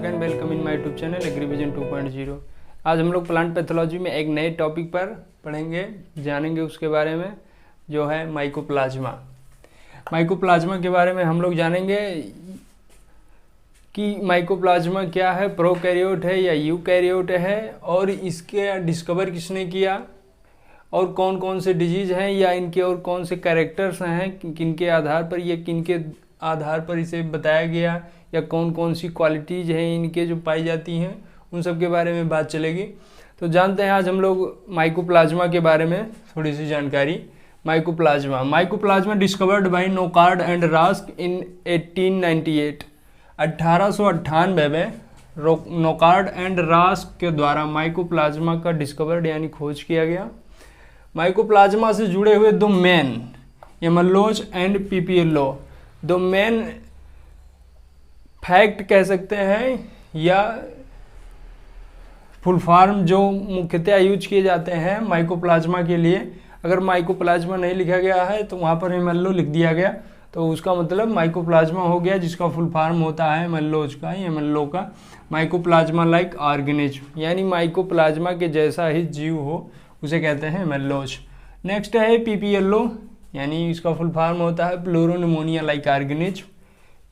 Second, welcome in my YouTube channel एग्रीविजन 2.0। आज हम लोग प्लांट पैथोलॉजी में एक नए टॉपिक पर पढ़ेंगे, जानेंगे उसके बारे में, जो है माइकोप्लाज्मा। माइकोप्लाज्मा के बारे में हम लोग जानेंगे कि माइकोप्लाज्मा क्या है, प्रोकैरियोट है या यूकैरियोट है, और इसके डिस्कवर किसने किया, और कौन कौन से डिजीज हैं या इनके और कौन से कैरेक्टर्स हैं, किनके आधार पर, ये किनके आधार पर इसे बताया गया, या कौन कौन सी क्वालिटीज़ हैं इनके जो पाई जाती हैं, उन सब के बारे में बात चलेगी। तो जानते हैं आज हम लोग माइकोप्लाज्मा के बारे में थोड़ी सी जानकारी। Mycoplasma discovered by Nocard and Rask in 1898। 1898 में नोकार्ड एंड रास्क के द्वारा माइकोप्लाज्मा का डिस्कवर्ड यानी खोज किया गया। माइकोप्लाज्मा से जुड़े हुए दो मेन, एमलोज एंड पीपीएलओ, दो मेन फैक्ट कह सकते हैं या फुल फॉर्म जो मुख्यतः यूज किए जाते हैं माइकोप्लाज्मा के लिए। अगर माइकोप्लाज्मा नहीं लिखा गया है तो वहाँ पर एमएलओ लिख दिया गया, तो उसका मतलब माइकोप्लाज्मा हो गया, जिसका फुल फॉर्म होता है एमएलओज का, एमएलओ का, माइकोप्लाज्मा लाइक ऑर्गेनिज्म, यानी माइकोप्लाज्मा के जैसा ही जीव हो उसे कहते हैं एमएलओज। नेक्स्ट है पीपीएलओ, यानी इसका फुल फॉर्म होता है प्लूरोनिमोनिया लाइक ऑर्गेनिज्म।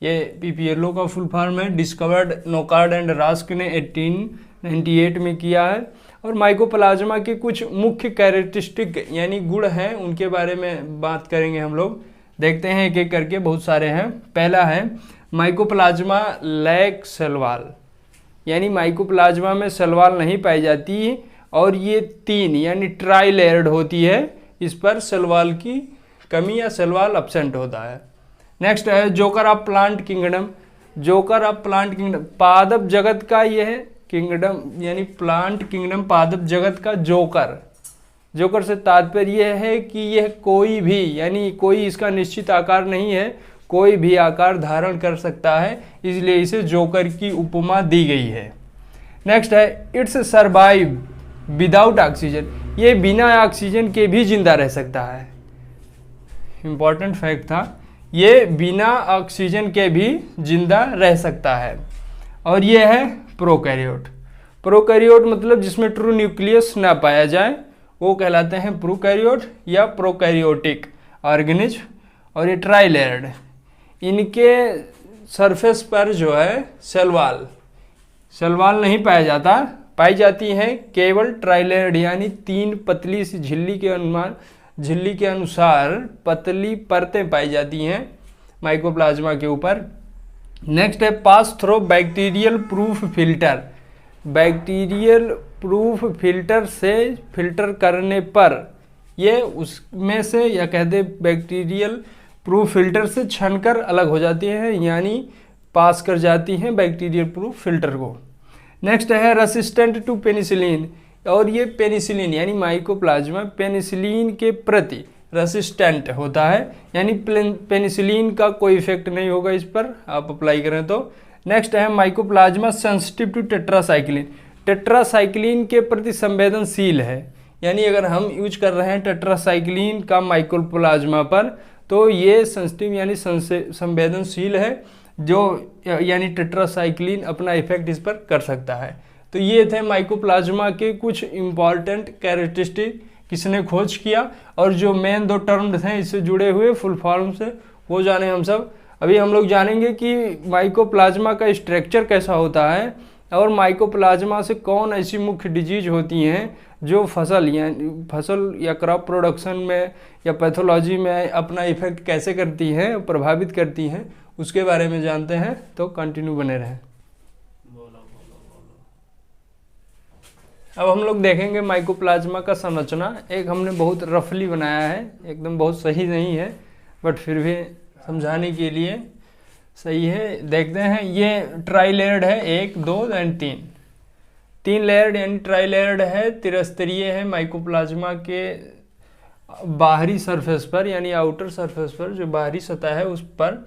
ये पीपीएलओ का फुल फॉर्म है, डिस्कवर्ड नोकार्ड एंड रास्क ने 1898 में किया है। और माइकोप्लाज्मा के कुछ मुख्य कैरेक्टरिस्टिक यानी गुण हैं, उनके बारे में बात करेंगे हम लोग। देखते हैं एक एक करके, बहुत सारे हैं। पहला है माइकोप्लाज्मा लैक सेल वॉल, यानी माइकोप्लाज्मा में सेल वॉल नहीं पाई जाती, और ये तीन यानी ट्राई लेयर्ड होती है, इस पर सेल वॉल की कमी या सेल वॉल एब्सेंट होता है। नेक्स्ट है joker of plant kingdom. Joker of plant kingdom, पादप जगत का यह किंगडम, यानी प्लांट किंगडम पादप जगत का जोकर। जोकर से तात्पर्य यह है कि यह कोई भी, यानी कोई इसका निश्चित आकार नहीं है, कोई भी आकार धारण कर सकता है, इसलिए इसे जोकर की उपमा दी गई है। नेक्स्ट है इट्स सर्वाइव विदाउट ऑक्सीजन, ये बिना ऑक्सीजन के भी जिंदा रह सकता है। इंपॉर्टेंट फैक्ट था, ये बिना ऑक्सीजन के भी जिंदा रह सकता है। और ये है प्रोकैरियोट। प्रोकैरियोट मतलब जिसमें ट्रू न्यूक्लियस ना पाया जाए, वो कहलाते हैं प्रोकैरियोट या प्रोकैरियोटिक ऑर्गेनिज्म। और ये ट्राइलेयर्ड, इनके सरफेस पर जो है सेल वॉल नहीं पाया जाता, पाई जाती हैं केवल ट्राइलेयर्ड, यानी तीन पतली सी झिल्ली के अनुसार पतली परतें पाई जाती हैं माइकोप्लाज्मा के ऊपर। नेक्स्ट है pass through bacterial proof filter. Bacterial proof filter से फिल्टर करने पर ये उसमें से, या कहते बैक्टीरियल प्रूफ फिल्टर से छनकर अलग हो जाती है, यानी पास कर जाती हैं बैक्टीरियल प्रूफ फिल्टर को। नेक्स्ट है रेसिस्टेंट टू पेनिसिलिन, और ये पेनिसिलिन यानी माइकोप्लाज्मा पेनिसिलिन के प्रति रेसिस्टेंट होता है, यानी पेनिसिलिन का कोई इफेक्ट नहीं होगा इस पर, आप अप्लाई करें तो। नेक्स्ट है mycoplasma sensitive to tetracycline, tetracycline के प्रति संवेदनशील है, यानी अगर हम यूज कर रहे हैं टेट्रासाइक्लिन का माइकोप्लाज्मा पर, तो ये सेंसिटिव यानी संवेदनशील है, जो यानी टेट्रासाइक्लिन अपना इफेक्ट इस पर कर सकता है। तो ये थे माइकोप्लाज्मा के कुछ इम्पॉर्टेंट कैरेक्टरिस्टिक, किसने खोज किया, और जो मेन दो टर्म थे इससे जुड़े हुए फुल फॉर्म से, वो जाने हम सब। अभी हम लोग जानेंगे कि माइकोप्लाज्मा का स्ट्रक्चर कैसा होता है, और माइकोप्लाज्मा से कौन ऐसी मुख्य डिजीज होती हैं जो फसल या क्रॉप प्रोडक्शन में या पैथोलॉजी में अपना इफेक्ट कैसे करती हैं, प्रभावित करती हैं, उसके बारे में जानते हैं। तो कंटिन्यू बने रहें। अब हम लोग देखेंगे माइकोप्लाज्मा का संरचना। एक हमने बहुत रफली बनाया है, एकदम बहुत सही नहीं है, बट फिर भी समझाने के लिए सही है। देखते हैं, ये ट्राइलेयर्ड है, 1 2 एंड 3 लेयर्ड यानी ट्राइलेयर्ड है, त्रिस्तरीय है। माइकोप्लाज्मा के बाहरी सरफेस पर, यानी आउटर सरफेस पर, जो बाहरी सतह है उस पर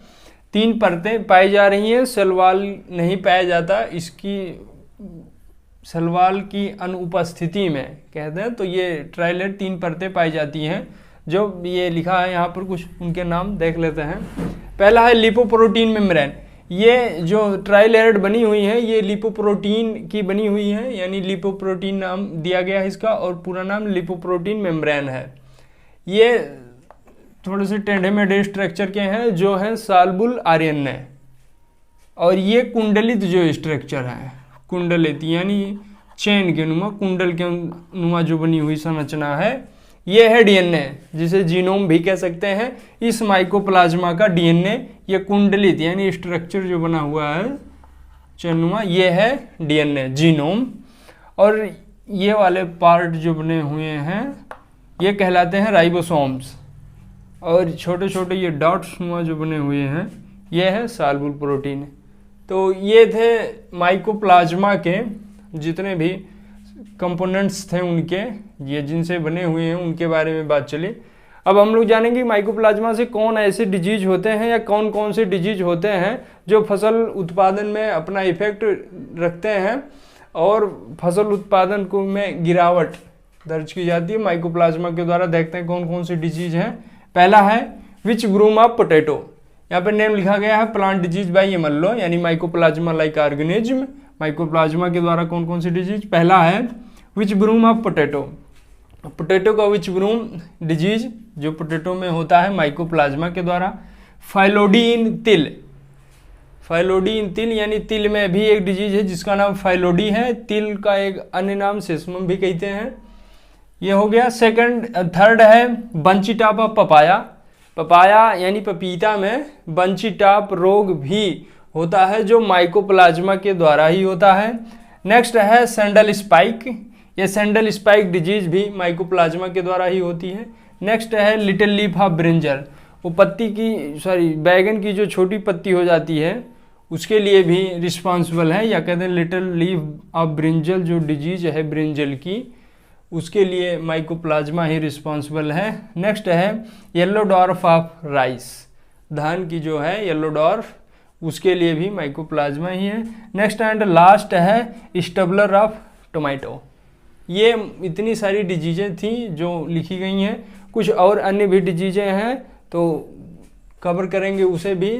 3 परतें पाई जा रही हैं। सेल वॉल नहीं पाया जाता, इसकी सेल वॉल की अनुपस्थिति में कहते हैं, तो ये ट्राइलेयर्ड 3 परतें पाई जाती हैं। जो ये लिखा है यहाँ पर, कुछ उनके नाम देख लेते हैं। पहला है लिपोप्रोटीन मेम्ब्रेन, ये जो ट्राइलेयर्ड बनी हुई है ये लिपोप्रोटीन की बनी हुई है, यानी लिपोप्रोटीन नाम दिया गया है इसका, और पूरा नाम लिपोप्रोटीन मेम्ब्रेन है। ये थोड़े से टेढ़े मेढ़े स्ट्रक्चर के हैं जो हैं साल्बुल आरएनए। और ये कुंडलित जो स्ट्रक्चर है, कुंडलित यानी चैन के नुमा, कुंडल के नुमा जो बनी हुई संरचना है, ये है डीएनए, जिसे जीनोम भी कह सकते हैं। इस माइकोप्लाज्मा का डीएनए, ये कुंडलित यानी स्ट्रक्चर जो बना हुआ है चैनुमा, ये है डीएनए, जीनोम। और ये वाले पार्ट जो बने हुए हैं ये कहलाते हैं राइबोसोम्स। और छोटे छोटे ये डॉट्स नुमा जो बने हुए हैं ये है साल्बुल प्रोटीन। तो ये थे माइकोप्लाज्मा के जितने भी कंपोनेंट्स थे उनके, ये जिनसे बने हुए हैं उनके बारे में बात चली। अब हम लोग जानेंगे माइकोप्लाज्मा से कौन ऐसे डिजीज होते हैं या कौन कौन से डिजीज होते हैं जो फसल उत्पादन में अपना इफेक्ट रखते हैं और फसल उत्पादन को में गिरावट दर्ज की जाती है माइकोप्लाज्मा के द्वारा। देखते हैं कौन कौन सी डिजीज हैं। पहला है विच ब्रूम ऑफ पोटैटो। यहाँ पर नेम लिखा गया है प्लांट डिजीज बाय एमएलओ, यानी माइकोप्लाज्मा लाइक ऑर्गेनिज्म। माइकोप्लाज्मा के द्वारा कौन कौन सी डिजीज, पहला है विच ब्रूम ऑफ पोटैटो। पोटैटो का विच ब्रूम डिजीज जो पोटैटो में होता है माइकोप्लाज्मा के द्वारा। फाइलोडी तिल, फाइलोडी तिल यानी तिल में भी एक डिजीज है जिसका नाम फाइलोडी है। तिल का एक अन्य नाम सेसमम भी कहते हैं। ये हो गया। थर्ड है bunchy top of papaya. Papaya यानी पपीता में बंची टॉप रोग भी होता है जो माइकोप्लाज्मा के द्वारा ही होता है। नेक्स्ट है सैंडल स्पाइक। ये सैंडल स्पाइक डिजीज भी माइकोप्लाज्मा के द्वारा ही होती है। नेक्स्ट है लिटिल लीफ ऑफ ब्रिंजल। वो पत्ती की बैगन की जो छोटी पत्ती हो जाती है उसके लिए भी रिस्पॉन्सिबल है, या कहते हैं लिटिल लीफ ऑफ ब्रिंजल जो डिजीज है ब्रिंजल की, उसके लिए माइकोप्लाज्मा ही रिस्पॉन्सिबल है। नेक्स्ट है येलो डॉर्फ ऑफ राइस। धान की जो है येलो डॉर्फ, उसके लिए भी माइकोप्लाज्मा ही है। नेक्स्ट एंड लास्ट है स्टबलर ऑफ टोमेटो। ये इतनी सारी डिजीजें थी जो लिखी गई हैं। कुछ और अन्य भी डिजीजें हैं तो कवर करेंगे उसे भी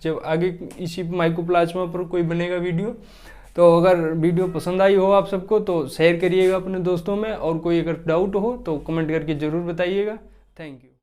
जब आगे इसी माइकोप्लाज्मा पर कोई बनेगा वीडियो। तो अगर वीडियो पसंद आई हो आप सबको तो शेयर करिएगा अपने दोस्तों में, और कोई अगर डाउट हो तो कमेंट करके ज़रूर बताइएगा। Thank you.